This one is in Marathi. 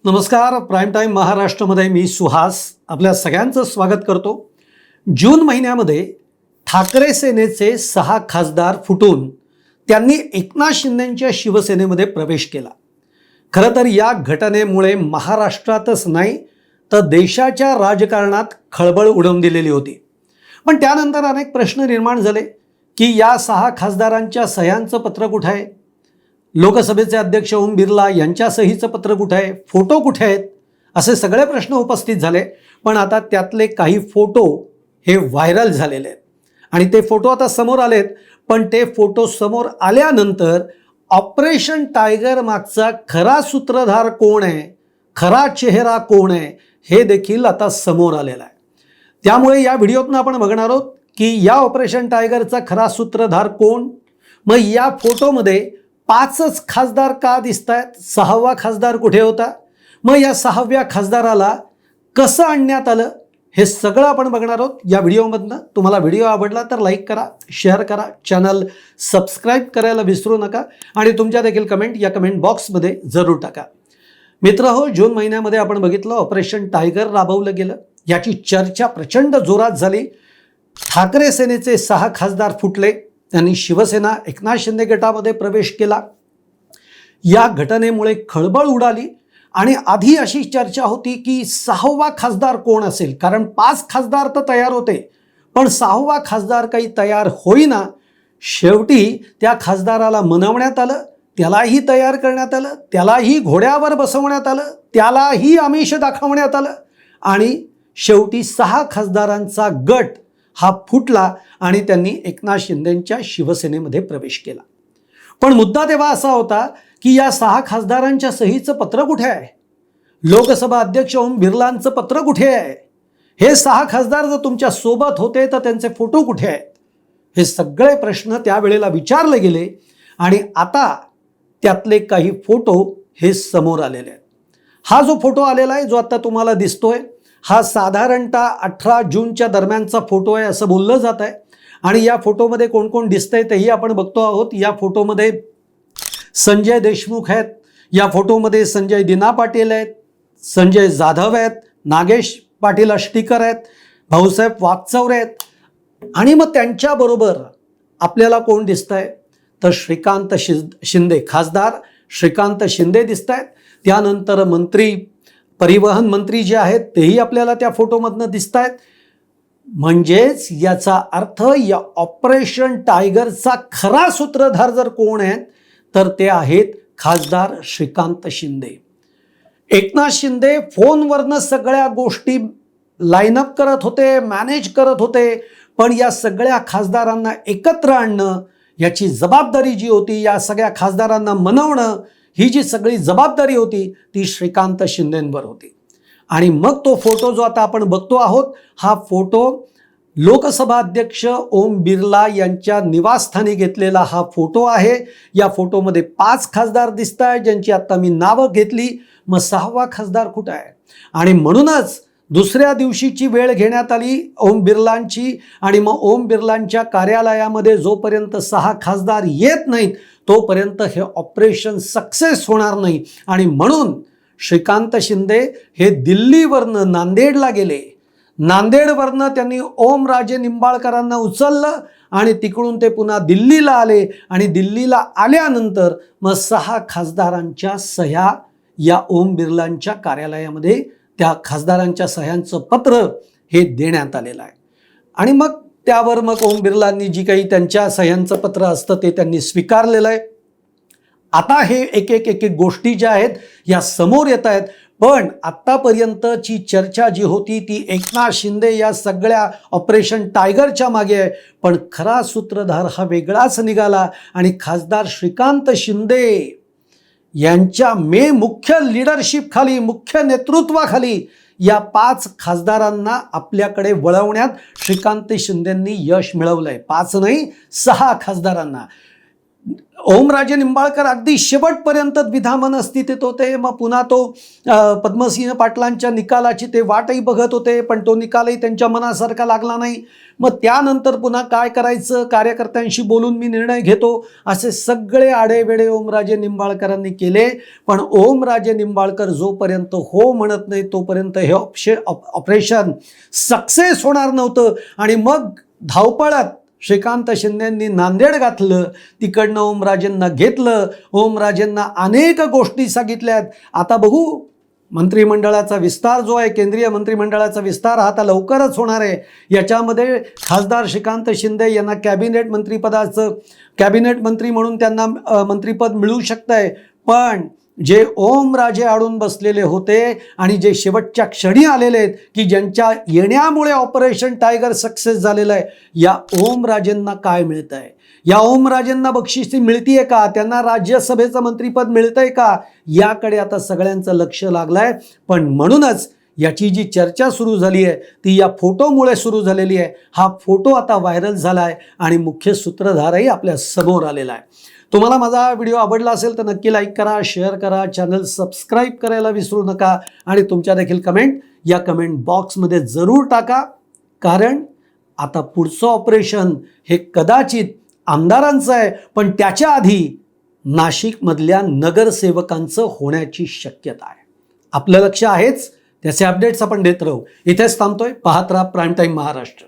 नमस्कार. प्राईम टाईम महाराष्ट्रामध्ये मी सुहास आपल्या सगळ्यांचं स्वागत करतो. जून महिन्यामध्ये ठाकरे सेनेचे 6 खासदार फुटून त्यांनी एकनाथ शिंदेंच्या शिवसेनेमध्ये प्रवेश केला. खरं तर या घटनेमुळे महाराष्ट्रातच नाही तर देशाच्या राजकारणात खळबळ उडवून दिलेली होती. पण त्यानंतर अनेक प्रश्न निर्माण झाले की या 6 खासदारांच्या सह्यांचं पत्र कुठे आहे, लोकसभेचे अध्यक्ष ओम बिर्ला यांच्या सहीचं पत्र कुठे आहे, फोटो कुठे आहेत, असे सगळे प्रश्न उपस्थित झाले. पण आता त्यातले काही फोटो हे व्हायरल झालेले आहेत आणि ते फोटो आता समोर आलेत. पण ते फोटो समोर आल्यानंतर ऑपरेशन टायगर मागचा खरा सूत्रधार कोण आहे, खरा चेहरा कोण आहे हे देखील आता समोर आलेला आहे. त्यामुळे या व्हिडिओतून आपण बघणार आहोत की या ऑपरेशन टायगरचा खरा सूत्रधार कोण. मग या फोटोमध्ये 5च खासदार का दिसत आहेत, 6वा खासदार कुठे होता, मग या 6व्या खासदाराला कसं आणण्यात आलं, हे सगळं आपण बघणार आहोत या व्हिडिओमधनं. तुम्हाला व्हिडिओ आवडला तर लाईक करा, शेअर करा, चॅनल सबस्क्राईब करायला विसरू नका आणि तुमच्या देखील कमेंट या कमेंट बॉक्समध्ये जरूर टाका. मित्रहो, जून महिन्यामध्ये आपण बघितलं ऑपरेशन टायगर राबवलं गेलं. याची चर्चा प्रचंड जोरात झाली. ठाकरे सेनेचे 6 खासदार फुटले, त्यांनी शिवसेना एकनाथ शिंदे गटामध्ये प्रवेश केला. या घटनेमुळे खळबळ उडाली आणि आधी अशी चर्चा होती की 6वा खासदार कोण असेल, कारण 5 खासदार तर तयार होते पण 6वा खासदार काही तयार होईना. शेवटी त्या खासदाराला मनवण्यात आलं, त्यालाही तयार करण्यात आलं, त्यालाही घोड्यावर बसवण्यात आलं, त्यालाही आमिष दाखवण्यात आलं आणि शेवटी 6 खासदारांचा गट हा फुटला आणि त्यांनी एकनाथ शिंदेंच्या शिवसेनेमध्ये प्रवेश केला. पण मुद्दा तेव्हा असा होता की या 6 खासदारांच्या सहीचं पत्र कुठे आहे, लोकसभा अध्यक्ष ओम बिर्लांचं पत्र कुठे आहे, हे 6 खासदार जर तुमच्या सोबत होते तर त्यांचे फोटो कुठे आहेत, हे सगळे प्रश्न त्यावेळेला विचारले गेले आणि आता त्यातले काही फोटो हे समोर आलेले आहेत. हा जो फोटो आलेला आहे, जो आता तुम्हाला दिसतोय, हा साधारणतः 18 जूनच्या दरम्यानचा फोटो आहे असं बोललं जात आहे. आणि या फोटोमध्ये कोण कोण दिसतंय तेही आपण बघतो आहोत. या फोटोमध्ये संजय देशमुख आहेत, या फोटोमध्ये संजय दिना पाटील आहेत, संजय जाधव आहेत, नागेश पाटील अष्टीकर आहेत, भाऊसाहेब वागचौरे आहेत आणि मग त्यांच्याबरोबर आपल्याला कोण दिसत आहे तर श्रीकांत शिंदे, खासदार श्रीकांत शिंदे दिसत आहेत. त्यानंतर मंत्री, परिवहन मंत्री जे आहेत तेही आपल्याला त्या फोटोमधनं दिसत आहेत. म्हणजेच याचा अर्थ या ऑपरेशन टायगरचा खरा सूत्रधार जर कोण आहेत तर ते आहेत खासदार श्रीकांत शिंदे. एकनाथ शिंदे फोनवरनं सगळ्या गोष्टी लाईनअप करत होते, मॅनेज करत होते, पण या सगळ्या खासदारांना एकत्र आणणं याची जबाबदारी जी होती, या सगळ्या खासदारांना मनवणं ही जी सगळी जबाबदारी होती ती श्रीकांत शिंदेंवर होती. आणि मग तो फोटो जो आता आपण बघतो आहोत, हा फोटो लोकसभा अध्यक्ष ओम बिर्ला यांच्या निवासस्थानी घेतलेला हा फोटो आहे. या फोटोमध्ये 5 खासदार दिसत आहेत ज्यांची आता मी नावं घेतली. मग 6वा खासदार कुठं आहे? आणि म्हणूनच दुसऱ्या दिवशीची वेळ घेण्यात आली ओम बिर्लांची आणि मग ओम बिर्लांच्या कार्यालयामध्ये जोपर्यंत 6 खासदार येत नाहीत तोपर्यंत हे ऑपरेशन सक्सेस होणार नाही. आणि म्हणून श्रीकांत शिंदे हे दिल्लीवरनं नांदेडला गेले. नांदेडवरनं त्यांनी ओमराजे निंबाळकरांना उचललं आणि तिकडून ते पुन्हा दिल्लीला आले आणि दिल्लीला आल्यानंतर मग 6 खासदारांच्या सह्या या ओम बिर्लांच्या कार्यालयामध्ये त्या खासदारांच्या सह्यांचं पत्र हे देण्यात आलेलं आहे. आणि मग त्यावर मग ओम बिर्लांनी जी काही त्यांच्या सह्यांचं पत्र असतं ते त्यांनी स्वीकारलेलं आहे. आता हे एक एक गोष्टी ज्या आहेत या समोर येत आहेत. पण आत्तापर्यंतची चर्चा जी होती ती एकनाथ शिंदे या सगळ्या ऑपरेशन टायगरच्या मागे आहे. पण खरा सूत्रधार हा वेगळाच निघाला आणि खासदार श्रीकांत शिंदे यांच्या मुख्य लिडरशिपखाली, मुख्य नेतृत्वाखाली या 5 खासदारांना आपल्याकडे वळवण्यात श्रीकांत शिंदेंनी यश मिळवलंय. 5 नाही 6 खासदारांना. ओमराजे निंबाळकर अगदी शेवटपर्यंत विधान स्थितीत होते. मग पुन्हा तो पद्मसिंह पाटलांच्या निकालाची ते वाटही बघत होते, पण तो निकालही त्यांच्या मनासारखा लागला नाही. मग त्यानंतर पुन्हा काय करायचं, कार्यकर्त्यांशी बोलून मी निर्णय घेतो, असे सगळे आडेवेडे ओमराजे निंबाळकरांनी केले. पण ओमराजे निंबाळकर जोपर्यंत हो म्हणत नाही तोपर्यंत हे ऑपरेशन सक्सेस होणार नव्हतं. आणि मग धावपळत श्रीकांत शिंदेंनी नांदेड घातलं, तिकडनं ओमराजेंना घेतलं, ओमराजेंना अनेक गोष्टी सांगितल्यात. आता बघू मंत्रिमंडळाचा विस्तार जो आहे, केंद्रीय मंत्रिमंडळाचा विस्तार हा आता लवकरच होणार आहे. याच्यामध्ये खासदार श्रीकांत शिंदे यांना कॅबिनेट मंत्री म्हणून त्यांना मंत्रिपद मिळू शकतंय. पण जे ओमराजे अडून बसलेले होते आणि जे शेवटच्या क्षणी आलेले आहेत, की ज्यांच्या येण्यामुळे ऑपरेशन टायगर सक्सेस झालेलं आहे, या ओमराजेंना काय मिळतं आहे, या ओमराजेंना बक्षिसी मिळतीये का, त्यांना राज्यसभेचं मंत्रिपद मिळतंय का, याकडे आता सगळ्यांचं लक्ष लागलं आहे. पण म्हणूनच याची जी चर्चा सुरू झाली आहे ती या फोटोमुळे सुरू झालेली आहे. हा फोटो आता व्हायरल झाला आहे आणि मुख्य सूत्रधारही आपल्या समोर आलेला आहे. तुम्हाला माझा व्हिडिओ आवडला असेल तर नक्की लाईक करा, शेअर करा, चॅनल सबस्क्राईब करायला विसरू नका आणि तुमच्या देखील कमेंट या कमेंट बॉक्समध्ये जरूर टाका. कारण आता पुढचं ऑपरेशन हे कदाचित आमदारांचं आहे, पण त्याच्या आधी नाशिकमधल्या नगरसेवकांचं होण्याची शक्यता आहे. आपलं लक्ष आहेच, त्याचे अपडेट्स आपण देत राहू. इथेच थांबतोय. पाहत राहा प्राईम टाईम महाराष्ट्र.